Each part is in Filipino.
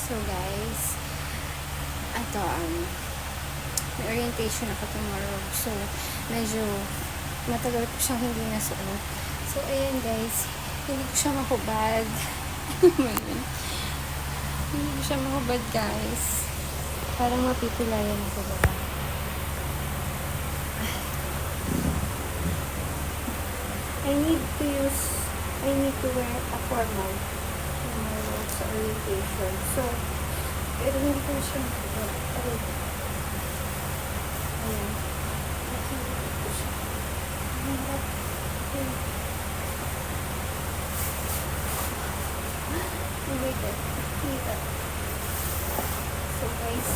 So guys, ato may orientation ako tomorrow. So medyo matagal ko siyang hindi nasuot. So ayan guys, hindi ko siya mahubad. Hindi ko siya mahubad guys. Parang mapipulayan ako ba? I need to wear a formal tomorrow sa orientation. So, pero hindi ko siya mahubad. Ayan. Nakikita ko siya. Mahirap. Oh my God. Nakikita. So guys,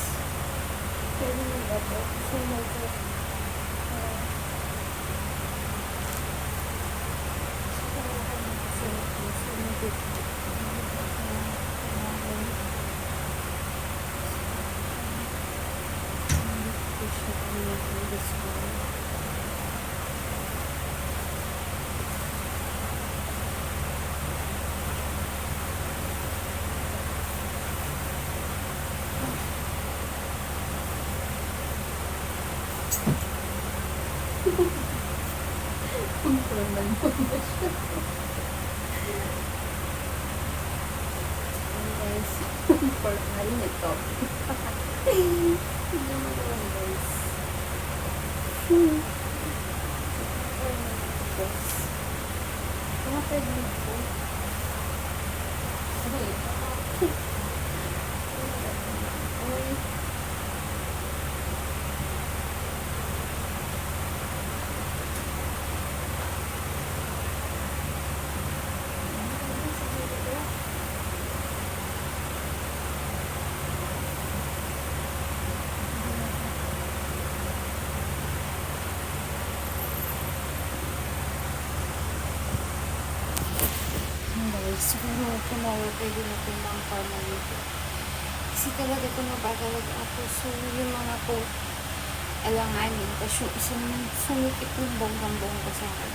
pwede mo ba ito? So medyo guys, formal nito. Hindi mo naman guys. Mga pregnant po. So, tomorrow pwede na po mga formal nito. Kasi talaga tumabagal ako. So, yung mga po alanganin. Tapos yung isang sumikip yung bonggang-bongga sa akin.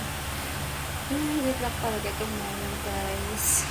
Wait lang talaga tomorrow, guys.